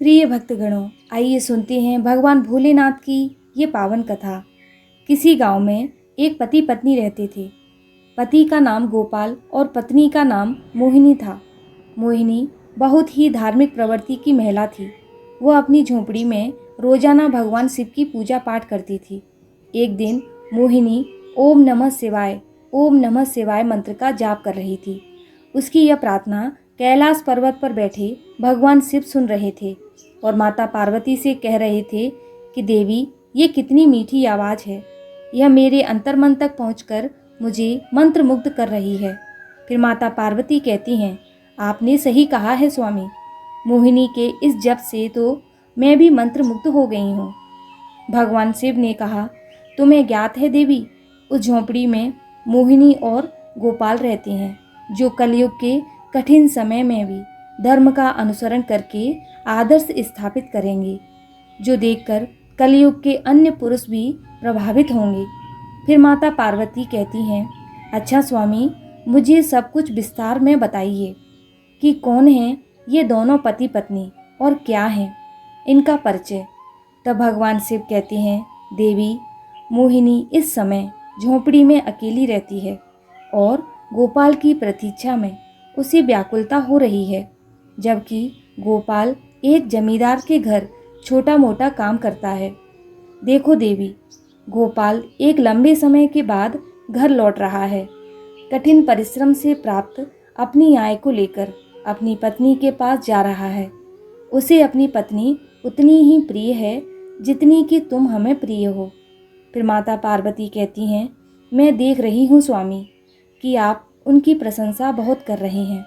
प्रिय भक्तगणों, आइए सुनते हैं भगवान भोलेनाथ की ये पावन कथा। किसी गांव में एक पति पत्नी रहते थे। पति का नाम गोपाल और पत्नी का नाम मोहिनी था। मोहिनी बहुत ही धार्मिक प्रवृत्ति की महिला थी। वह अपनी झोंपड़ी में रोजाना भगवान शिव की पूजा पाठ करती थी। एक दिन मोहिनी ओम नमः शिवाय मंत्र का जाप कर रही थी। उसकी यह प्रार्थना कैलाश पर्वत पर बैठे भगवान शिव सुन रहे थे और माता पार्वती से कह रहे थे कि देवी, ये कितनी मीठी आवाज़ है। यह मेरे अंतर्मन तक पहुंचकर मुझे मंत्रमुग्ध कर रही है। फिर माता पार्वती कहती हैं, आपने सही कहा है स्वामी। मोहिनी के इस जप से तो मैं भी मंत्रमुग्ध हो गई हूँ। भगवान शिव ने कहा, तुम्हें ज्ञात है देवी, उस झोंपड़ी में मोहिनी और गोपाल रहते हैं, जो कलयुग के कठिन समय में भी धर्म का अनुसरण करके आदर्श स्थापित करेंगे, जो देखकर कलयुग के अन्य पुरुष भी प्रभावित होंगे। फिर माता पार्वती कहती हैं, अच्छा स्वामी, मुझे सब कुछ विस्तार में बताइए कि कौन हैं ये दोनों पति पत्नी और क्या है इनका परिचय। तब भगवान शिव कहते हैं, देवी, मोहिनी इस समय झोंपड़ी में अकेली रहती है और गोपाल की प्रतीक्षा में उसे व्याकुलता हो रही है, जबकि गोपाल एक जमींदार के घर छोटा मोटा काम करता है। देखो देवी, गोपाल एक लंबे समय के बाद घर लौट रहा है। कठिन परिश्रम से प्राप्त अपनी आय को लेकर अपनी पत्नी के पास जा रहा है। उसे अपनी पत्नी उतनी ही प्रिय है जितनी कि तुम हमें प्रिय हो। फिर माता पार्वती कहती हैं, मैं देख रही हूँ स्वामी कि आप उनकी प्रशंसा बहुत कर रहे हैं,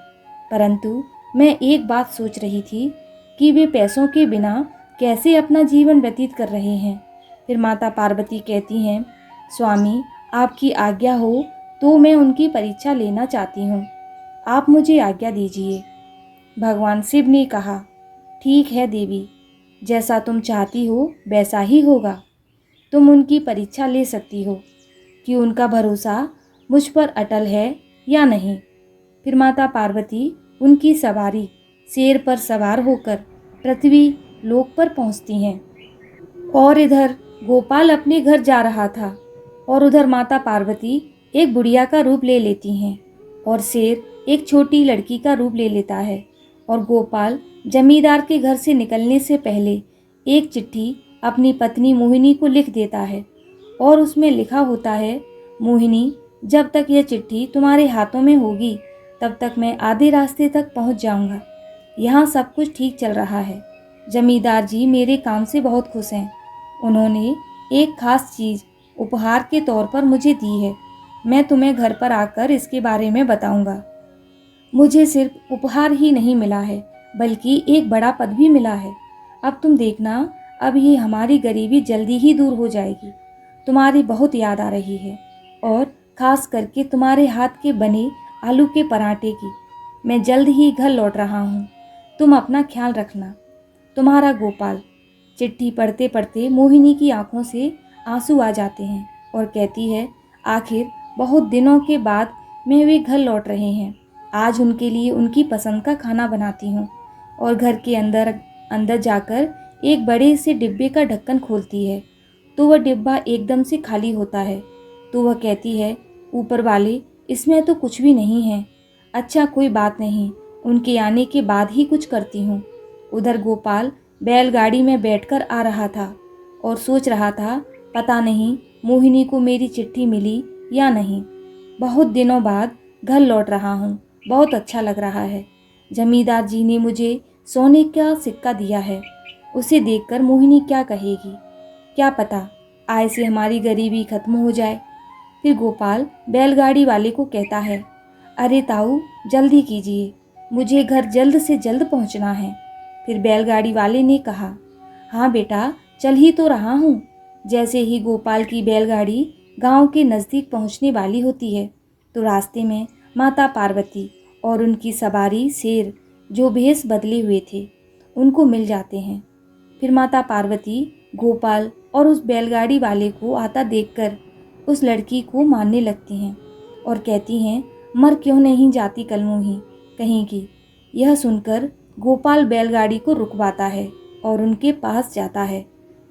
परंतु मैं एक बात सोच रही थी कि वे पैसों के बिना कैसे अपना जीवन व्यतीत कर रहे हैं। फिर माता पार्वती कहती हैं, स्वामी, आपकी आज्ञा हो तो मैं उनकी परीक्षा लेना चाहती हूँ, आप मुझे आज्ञा दीजिए। भगवान शिव ने कहा, ठीक है देवी, जैसा तुम चाहती हो वैसा ही होगा। तुम उनकी परीक्षा ले सकती हो कि उनका भरोसा मुझ पर अटल है या नहीं। फिर माता पार्वती उनकी सवारी शेर पर सवार होकर पृथ्वी लोक पर पहुंचती हैं और इधर गोपाल अपने घर जा रहा था और उधर माता पार्वती एक बुढ़िया का रूप ले लेती हैं और शेर एक छोटी लड़की का रूप ले लेता है और गोपाल जमींदार के घर से निकलने से पहले एक चिट्ठी अपनी पत्नी मोहिनी को लिख देता है और उसमें लिखा होता है, मोहिनी, जब तक यह चिट्ठी तुम्हारे हाथों में होगी तब तक मैं आधे रास्ते तक पहुंच जाऊंगा। यहाँ सब कुछ ठीक चल रहा है। जमींदार जी मेरे काम से बहुत खुश हैं। उन्होंने एक खास चीज़ उपहार के तौर पर मुझे दी है। मैं तुम्हें घर पर आकर इसके बारे में बताऊंगा। मुझे सिर्फ उपहार ही नहीं मिला है, बल्कि एक बड़ा पद भी मिला है। अब तुम देखना, अब ये हमारी गरीबी जल्दी ही दूर हो जाएगी। तुम्हारी बहुत याद आ रही है और खास करके तुम्हारे हाथ के बने आलू के पराठे की। मैं जल्द ही घर लौट रहा हूँ, तुम अपना ख्याल रखना। तुम्हारा गोपाल। चिट्ठी पढ़ते पढ़ते मोहिनी की आंखों से आंसू आ जाते हैं और कहती है, आखिर बहुत दिनों के बाद मैं वे घर लौट रहे हैं। आज उनके लिए उनकी पसंद का खाना बनाती हूँ और घर के अंदर जाकर एक बड़े से डिब्बे का ढक्कन खोलती है तो वह डिब्बा एकदम से खाली होता है। तो वह कहती है, ऊपर वाले, इसमें तो कुछ भी नहीं है। अच्छा, कोई बात नहीं, उनके आने के बाद ही कुछ करती हूँ। उधर गोपाल बैलगाड़ी में बैठकर आ रहा था और सोच रहा था, पता नहीं मोहिनी को मेरी चिट्ठी मिली या नहीं। बहुत दिनों बाद घर लौट रहा हूँ, बहुत अच्छा लग रहा है। जमींदार जी ने मुझे सोने का सिक्का दिया है। उसे देखकर मोहिनी क्या कहेगी, क्या पता आय से हमारी गरीबी खत्म हो जाए। फिर गोपाल बैलगाड़ी वाले को कहता है, अरे ताऊ, जल्दी कीजिए, मुझे घर जल्द से जल्द पहुंचना है। फिर बैलगाड़ी वाले ने कहा, हाँ बेटा, चल ही तो रहा हूँ। जैसे ही गोपाल की बैलगाड़ी गांव के नज़दीक पहुंचने वाली होती है तो रास्ते में माता पार्वती और उनकी सवारी शेर, जो भेष बदले हुए थे, उनको मिल जाते हैं। फिर माता पार्वती गोपाल और उस बैलगाड़ी वाले को आता देखकर उस लड़की को मारने लगती हैं और कहती हैं, मर क्यों नहीं जाती कलमुही कहीं की। यह सुनकर गोपाल बैलगाड़ी को रुकवाता है और उनके पास जाता है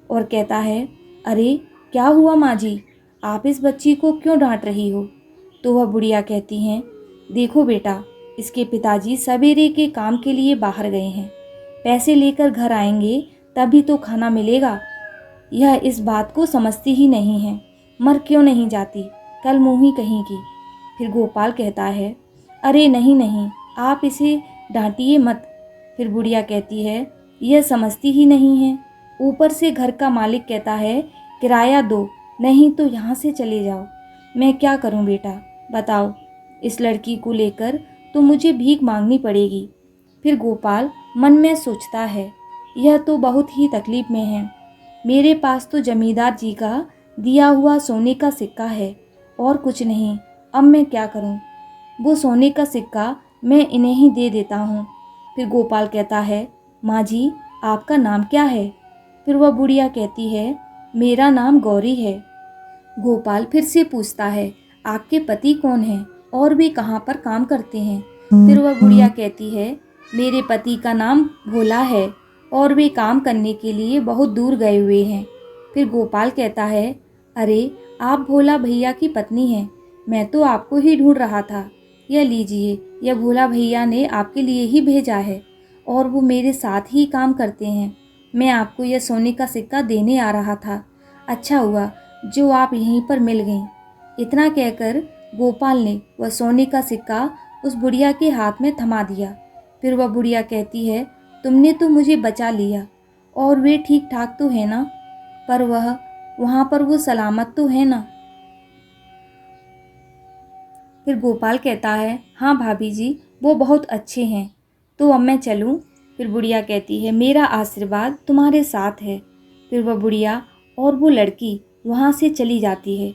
और कहता है, अरे क्या हुआ माँ जी, आप इस बच्ची को क्यों डांट रही हो? तो वह बुढ़िया कहती हैं, देखो बेटा, इसके पिताजी सवेरे के काम के लिए बाहर गए हैं, पैसे लेकर घर आएंगे तभी तो खाना मिलेगा। यह इस बात को समझती ही नहीं है, मर क्यों नहीं जाती, कल मुँही कहीं की। फिर गोपाल कहता है, अरे नहीं नहीं, आप इसे डांटिए मत। फिर बुढ़िया कहती है, यह समझती ही नहीं है। ऊपर से घर का मालिक कहता है, किराया दो, नहीं तो यहाँ से चले जाओ। मैं क्या करूँ बेटा, बताओ, इस लड़की को लेकर तो मुझे भीख मांगनी पड़ेगी। फिर गोपाल मन में सोचता है, यह तो बहुत ही तकलीफ में है। मेरे पास तो जमींदार जी का दिया हुआ सोने का सिक्का है और कुछ नहीं, अब मैं क्या करूं? वो सोने का सिक्का मैं इन्हें ही दे देता हूँ। फिर गोपाल कहता है, माँ जी आपका नाम क्या है? फिर वह बुढ़िया कहती है, मेरा नाम गौरी है। गोपाल फिर से पूछता है, आपके पति कौन हैं और वे कहाँ पर काम करते हैं? फिर वह बुढ़िया कहती है, मेरे पति का नाम भोला है और वे काम करने के लिए बहुत दूर गए हुए हैं। फिर गोपाल कहता है, अरे आप भोला भैया की पत्नी हैं, मैं तो आपको ही ढूंढ रहा था। यह लीजिए, यह भोला भैया ने आपके लिए ही भेजा है और वो मेरे साथ ही काम करते हैं। मैं आपको यह सोने का सिक्का देने आ रहा था, अच्छा हुआ जो आप यहीं पर मिल गईं। इतना कहकर गोपाल ने वह सोने का सिक्का उस बुढ़िया के हाथ में थमा दिया। फिर वह बुढ़िया कहती है, तुमने तो मुझे बचा लिया और वे ठीक ठाक तो है ना, पर वहाँ पर वो सलामत तो है ना? फिर गोपाल कहता है, हाँ भाभी जी, वो बहुत अच्छे हैं, तो अब मैं चलूँ? फिर बुढ़िया कहती है, मेरा आशीर्वाद तुम्हारे साथ है। फिर वह बुढ़िया और वो लड़की वहाँ से चली जाती है।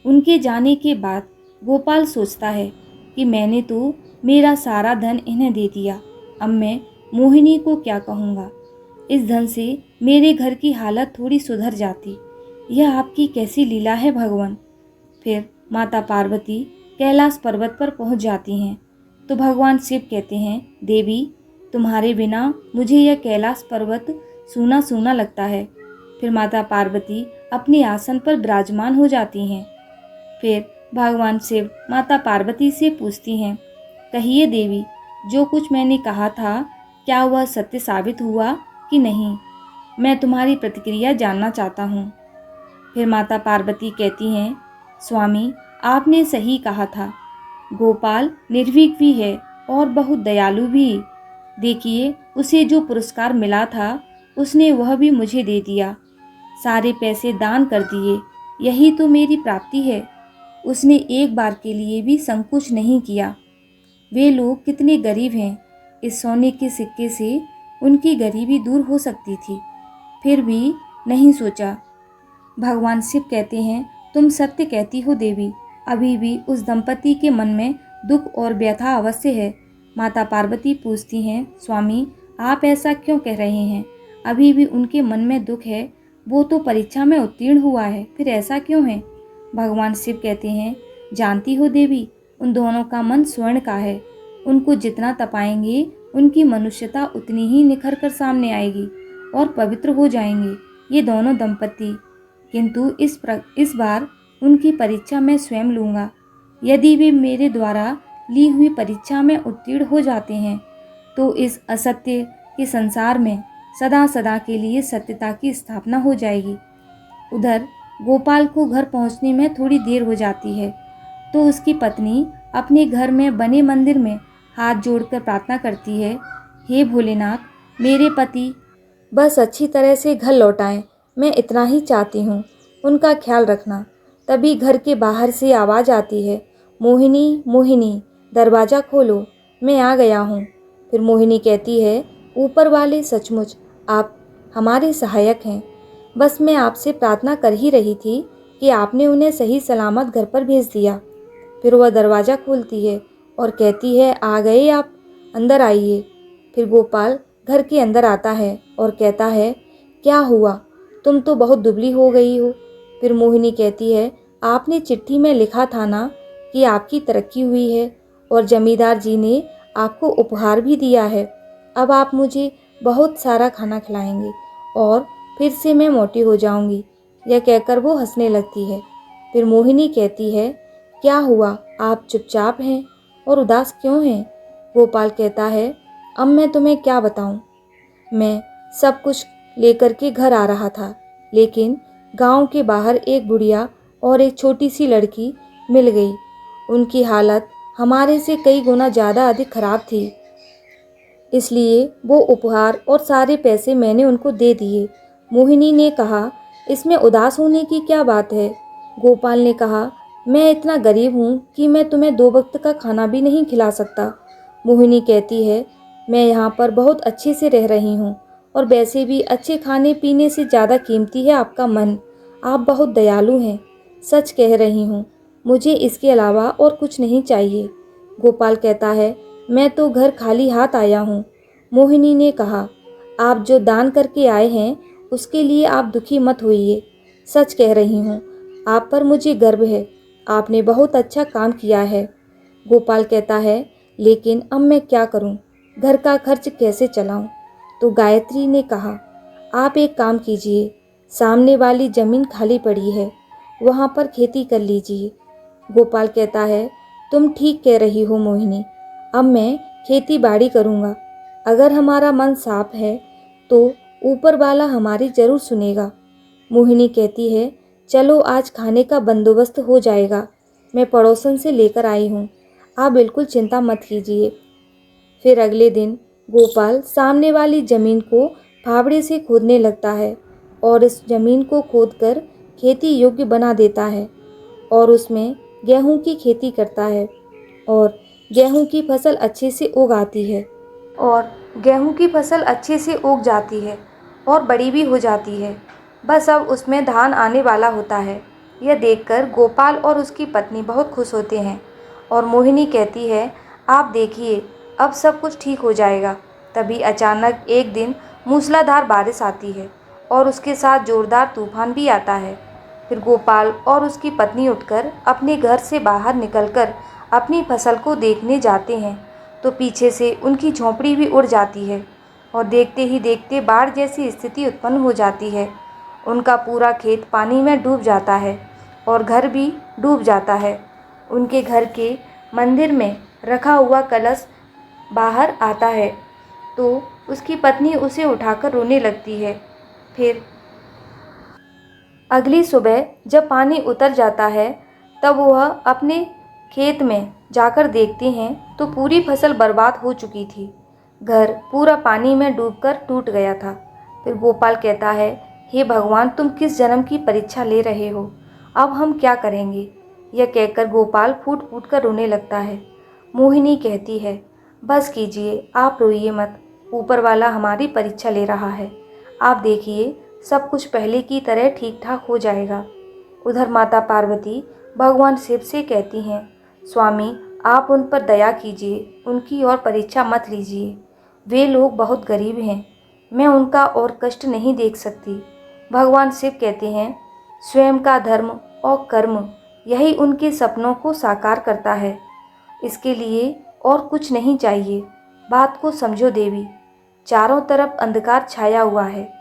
उनके जाने के बाद गोपाल सोचता है कि मैंने तो मेरा सारा धन इन्हें दे दिया, अब मैं मोहिनी को क्या कहूँगा? इस धन से मेरे घर की हालत थोड़ी सुधर जाती। यह आपकी कैसी लीला है भगवान। फिर माता पार्वती कैलाश पर्वत पर पहुंच जाती हैं तो भगवान शिव कहते हैं, देवी तुम्हारे बिना मुझे यह कैलाश पर्वत सूना सूना लगता है। फिर माता पार्वती अपने आसन पर विराजमान हो जाती हैं। फिर भगवान शिव माता पार्वती से पूछती हैं, कहिए देवी, जो कुछ मैंने कहा था क्या वह सत्य साबित हुआ कि नहीं? मैं तुम्हारी प्रतिक्रिया जानना चाहता हूँ। फिर माता पार्वती कहती हैं, स्वामी आपने सही कहा था, गोपाल निर्भीक भी है और बहुत दयालु भी। देखिए उसे जो पुरस्कार मिला था उसने वह भी मुझे दे दिया, सारे पैसे दान कर दिए, यही तो मेरी प्राप्ति है। उसने एक बार के लिए भी संकोच नहीं किया। वे लोग कितने गरीब हैं, इस सोने के सिक्के से उनकी गरीबी दूर हो सकती थी, फिर भी नहीं सोचा। भगवान शिव कहते हैं, तुम सत्य कहती हो देवी, अभी भी उस दंपति के मन में दुख और व्यथा अवश्य है। माता पार्वती पूछती हैं, स्वामी आप ऐसा क्यों कह रहे हैं? अभी भी उनके मन में दुख है, वो तो परीक्षा में उत्तीर्ण हुआ है, फिर ऐसा क्यों है? भगवान शिव कहते हैं, जानती हो देवी, उन दोनों का मन स्वर्ण का है, उनको जितना तपाएंगे उनकी मनुष्यता उतनी ही निखर कर सामने आएगी और पवित्र हो जाएंगे ये दोनों दंपति। किंतु इस बार उनकी परीक्षा मैं स्वयं लूँगा। यदि वे मेरे द्वारा ली हुई परीक्षा में उत्तीर्ण हो जाते हैं तो इस असत्य के संसार में सदा सदा के लिए सत्यता की स्थापना हो जाएगी। उधर गोपाल को घर पहुंचने में थोड़ी देर हो जाती है तो उसकी पत्नी अपने घर में बने मंदिर में हाथ जोड़कर प्रार्थना करती है, हे भोलेनाथ, मेरे पति बस अच्छी तरह से घर लौटाएं, मैं इतना ही चाहती हूँ, उनका ख्याल रखना। तभी घर के बाहर से आवाज़ आती है, मोहिनी मोहिनी दरवाज़ा खोलो, मैं आ गया हूँ। फिर मोहिनी कहती है, ऊपर वाले सचमुच आप हमारे सहायक हैं, बस मैं आपसे प्रार्थना कर ही रही थी कि आपने उन्हें सही सलामत घर पर भेज दिया। फिर वह दरवाज़ा खोलती है और कहती है, आ गए आप, अंदर आइए। फिर गोपाल घर के अंदर आता है और कहता है, क्या हुआ, तुम तो बहुत दुबली हो गई हो। फिर मोहिनी कहती है, आपने चिट्ठी में लिखा था ना कि आपकी तरक्की हुई है और जमींदार जी ने आपको उपहार भी दिया है, अब आप मुझे बहुत सारा खाना खिलाएंगे, और फिर से मैं मोटी हो जाऊंगी। यह कहकर वो हंसने लगती है। फिर मोहिनी कहती है, क्या हुआ, आप चुपचाप हैं और उदास क्यों हैं? गोपाल कहता है, अब मैं तुम्हें क्या बताऊं। मैं सब कुछ लेकर के घर आ रहा था, लेकिन गांव के बाहर एक बुढ़िया और एक छोटी सी लड़की मिल गई। उनकी हालत हमारे से कई गुना ज़्यादा अधिक खराब थी, इसलिए वो उपहार और सारे पैसे मैंने उनको दे दिए। मोहिनी ने कहा, इसमें उदास होने की क्या बात है? गोपाल ने कहा, मैं इतना गरीब हूँ कि मैं तुम्हें 2 वक्त का खाना भी नहीं खिला सकता। मोहिनी कहती है, मैं यहाँ पर बहुत अच्छे से रह रही हूँ और वैसे भी अच्छे खाने पीने से ज़्यादा कीमती है आपका मन। आप बहुत दयालु हैं, सच कह रही हूँ। मुझे इसके अलावा और कुछ नहीं चाहिए। गोपाल कहता है, मैं तो घर खाली हाथ आया हूँ। मोहिनी ने कहा, आप जो दान करके आए हैं उसके लिए आप दुखी मत होइए। सच कह रही हूँ, आप पर मुझे गर्व है। आपने बहुत अच्छा काम किया है। गोपाल कहता है, लेकिन अब मैं क्या करूँ, घर का खर्च कैसे चलाऊँ? तो गायत्री ने कहा, आप एक काम कीजिए, सामने वाली ज़मीन खाली पड़ी है, वहाँ पर खेती कर लीजिए। गोपाल कहता है, तुम ठीक कह रही हो मोहिनी, अब मैं खेती बाड़ी करूँगा। अगर हमारा मन साफ है तो ऊपर वाला हमारी ज़रूर सुनेगा। मोहिनी कहती है, चलो आज खाने का बंदोबस्त हो जाएगा, मैं पड़ोसन से लेकर आई हूँ, आप बिल्कुल चिंता मत कीजिए। फिर अगले दिन गोपाल सामने वाली ज़मीन को फावड़े से खोदने लगता है और इस ज़मीन को खोदकर खेती योग्य बना देता है और उसमें गेहूं की खेती करता है और गेहूं की फसल अच्छे से उग आती है और गेहूं की फसल अच्छे से उग जाती है और बड़ी भी हो जाती है। बस अब उसमें धान आने वाला होता है। यह देखकर गोपाल और उसकी पत्नी बहुत खुश होते हैं और मोहिनी कहती है, आप देखिए अब सब कुछ ठीक हो जाएगा। तभी अचानक एक दिन मूसलाधार बारिश आती है और उसके साथ जोरदार तूफान भी आता है। फिर गोपाल और उसकी पत्नी उठकर अपने घर से बाहर निकलकर अपनी फसल को देखने जाते हैं तो पीछे से उनकी झोंपड़ी भी उड़ जाती है और देखते ही देखते बाढ़ जैसी स्थिति उत्पन्न हो जाती है। उनका पूरा खेत पानी में डूब जाता है और घर भी डूब जाता है। उनके घर के मंदिर में रखा हुआ कलश बाहर आता है तो उसकी पत्नी उसे उठाकर रोने लगती है। फिर अगली सुबह जब पानी उतर जाता है तब वह अपने खेत में जाकर देखते हैं तो पूरी फसल बर्बाद हो चुकी थी। घर पूरा पानी में डूबकर टूट गया था। फिर गोपाल कहता है, हे भगवान, तुम किस जन्म की परीक्षा ले रहे हो? अब हम क्या करेंगे? यह कहकर गोपाल फूट फूट कर रोने लगता है। मोहिनी कहती है, बस कीजिए, आप रोइए मत, ऊपर वाला हमारी परीक्षा ले रहा है। आप देखिए सब कुछ पहले की तरह ठीक ठाक हो जाएगा। उधर माता पार्वती भगवान शिव से कहती हैं, स्वामी आप उन पर दया कीजिए, उनकी और परीक्षा मत लीजिए। वे लोग बहुत गरीब हैं, मैं उनका और कष्ट नहीं देख सकती। भगवान शिव कहते हैं, स्वयं का धर्म और कर्म यही उनके सपनों को साकार करता है, इसके लिए और कुछ नहीं चाहिए। बात को समझो देवी, चारों तरफ अंधकार छाया हुआ है।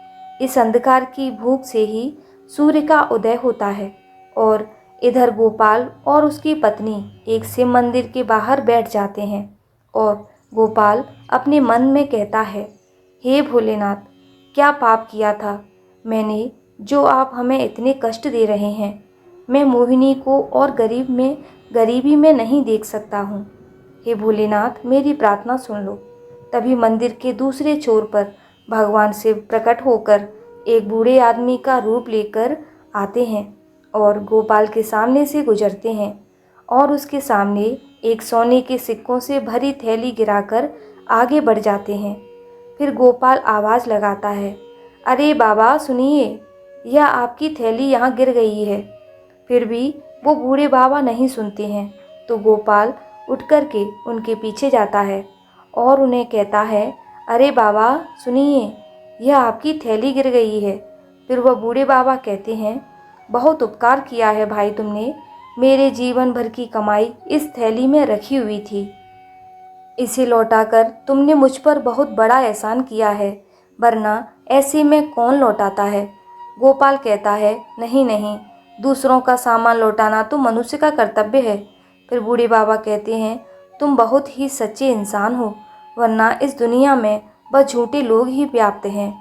इस अंधकार की भूख से ही सूर्य का उदय होता है। और इधर गोपाल और उसकी पत्नी एक शिव मंदिर के बाहर बैठ जाते हैं और गोपाल अपने मन में कहता है, हे भोलेनाथ, क्या पाप किया था मैंने जो आप हमें इतने कष्ट दे रहे हैं। मैं मोहिनी को और गरीबी में नहीं देख सकता हूँ। हे भोलेनाथ, मेरी प्रार्थना सुन लो। तभी मंदिर के दूसरे छोर पर भगवान शिव प्रकट होकर एक बूढ़े आदमी का रूप लेकर आते हैं और गोपाल के सामने से गुजरते हैं और उसके सामने एक सोने के सिक्कों से भरी थैली गिराकर आगे बढ़ जाते हैं। फिर गोपाल आवाज़ लगाता है, अरे बाबा सुनिए, यह आपकी थैली यहाँ गिर गई है। फिर भी वो बूढ़े बाबा नहीं सुनते हैं तो गोपाल उठ कर के उनके पीछे जाता है और उन्हें कहता है, अरे बाबा सुनिए, यह आपकी थैली गिर गई है। फिर वह बूढ़े बाबा कहते हैं, बहुत उपकार किया है भाई तुमने, मेरे जीवन भर की कमाई इस थैली में रखी हुई थी, इसे लौटाकर तुमने मुझ पर बहुत बड़ा एहसान किया है, वरना ऐसे में कौन लौटाता है? गोपाल कहता है, नहीं नहीं, दूसरों का सामान लौटाना तो मनुष्य का कर्तव्य है। फिर बूढ़े बाबा कहते हैं, तुम बहुत ही सच्चे इंसान हो, वरना इस दुनिया में बस झूठे लोग ही व्याप्त हैं।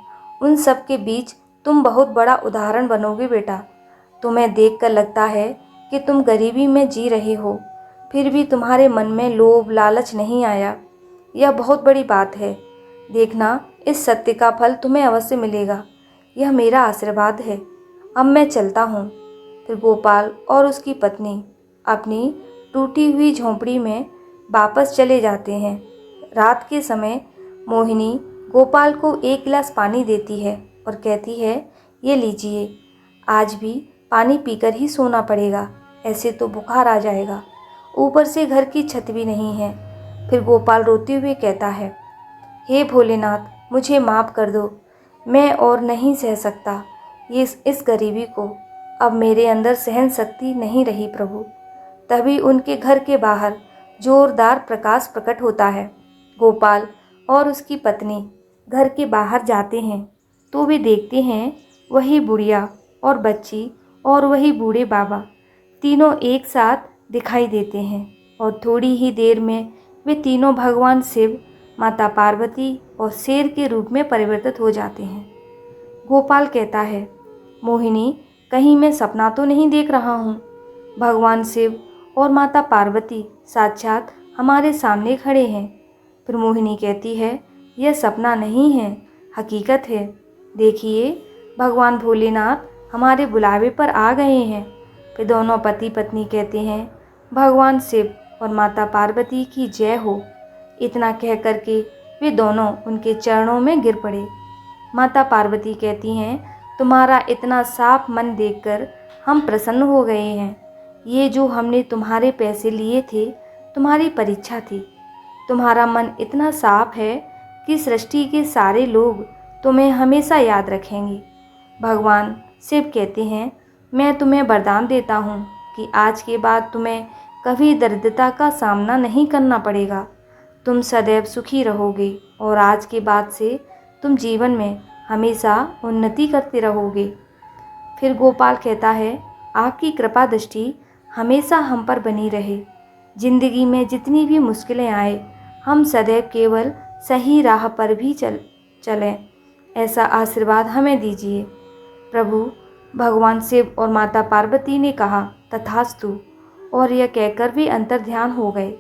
उन सब के बीच तुम बहुत बड़ा उदाहरण बनोगे बेटा। तुम्हें देखकर लगता है कि तुम गरीबी में जी रहे हो, फिर भी तुम्हारे मन में लोभ लालच नहीं आया। यह बहुत बड़ी बात है। देखना, इस सत्य का फल तुम्हें अवश्य मिलेगा। यह मेरा आशीर्वाद है। अब मैं चलता हूँ। फिर गोपाल और उसकी पत्नी अपनी टूटी हुई झोंपड़ी में वापस चले जाते हैं। रात के समय मोहिनी गोपाल को एक गिलास पानी देती है और कहती है, ये लीजिए, आज भी पानी पीकर ही सोना पड़ेगा, ऐसे तो बुखार आ जाएगा। ऊपर से घर की छत भी नहीं है। फिर गोपाल रोते हुए कहता है, हे भोलेनाथ, मुझे माफ़ कर दो, मैं और नहीं सह सकता इस गरीबी को। अब मेरे अंदर सहन शक्ति नहीं रही प्रभु। तभी उनके घर के बाहर जोरदार प्रकाश प्रकट होता है। गोपाल और उसकी पत्नी घर के बाहर जाते हैं तो वे देखते हैं वही बुढ़िया और बच्ची और वही बूढ़े बाबा तीनों एक साथ दिखाई देते हैं। और थोड़ी ही देर में वे तीनों भगवान शिव, माता पार्वती और शेर के रूप में परिवर्तित हो जाते हैं। गोपाल कहता है, मोहिनी, कहीं मैं सपना तो नहीं देख रहा हूँ? भगवान शिव और माता पार्वती साक्षात हमारे सामने खड़े हैं। फिर मोहिनी कहती है, यह सपना नहीं है, हकीकत है। देखिए, भगवान भोलेनाथ हमारे बुलावे पर आ गए हैं। फिर दोनों पति पत्नी कहते हैं, भगवान शिव और माता पार्वती की जय हो। इतना कह करके वे दोनों उनके चरणों में गिर पड़े। माता पार्वती कहती हैं, तुम्हारा इतना साफ मन देखकर हम प्रसन्न हो गए हैं। ये जो हमने तुम्हारे पैसे लिए थे, तुम्हारी परीक्षा थी। तुम्हारा मन इतना साफ है कि सृष्टि के सारे लोग तुम्हें हमेशा याद रखेंगे। भगवान शिव कहते हैं, मैं तुम्हें वरदान देता हूँ कि आज के बाद तुम्हें कभी दरिद्रता का सामना नहीं करना पड़ेगा। तुम सदैव सुखी रहोगे और आज के बाद से तुम जीवन में हमेशा उन्नति करते रहोगे। फिर गोपाल कहता है, आपकी कृपा दृष्टि हमेशा हम पर बनी रहे। जिंदगी में जितनी भी मुश्किलें आए, हम सदैव केवल सही राह पर भी चलें, ऐसा आशीर्वाद हमें दीजिए प्रभु। भगवान शिव और माता पार्वती ने कहा, तथास्तु, और यह कहकर वे अंतर्ध्यान हो गए।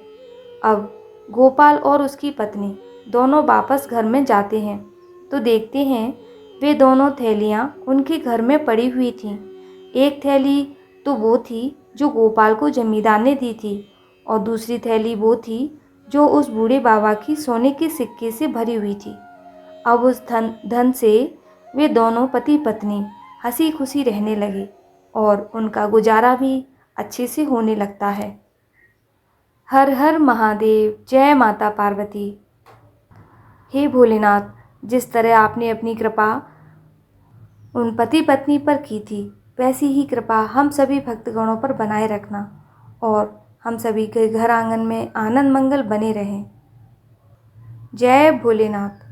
अब गोपाल और उसकी पत्नी दोनों वापस घर में जाते हैं तो देखते हैं वे दोनों थैलियाँ उनके घर में पड़ी हुई थीं। एक थैली तो वो थी जो गोपाल को जमींदार ने दी थी और दूसरी थैली वो थी जो उस बूढ़े बाबा की सोने के सिक्के से भरी हुई थी। अब उस धन से वे दोनों पति पत्नी हंसी खुशी रहने लगे और उनका गुजारा भी अच्छे से होने लगता है। हर हर महादेव, जय माता पार्वती। हे भोलेनाथ, जिस तरह आपने अपनी कृपा उन पति पत्नी पर की थी, वैसी ही कृपा हम सभी भक्तगणों पर बनाए रखना और हम सभी के घर आंगन में आनंद मंगल बने रहें। जय भोलेनाथ।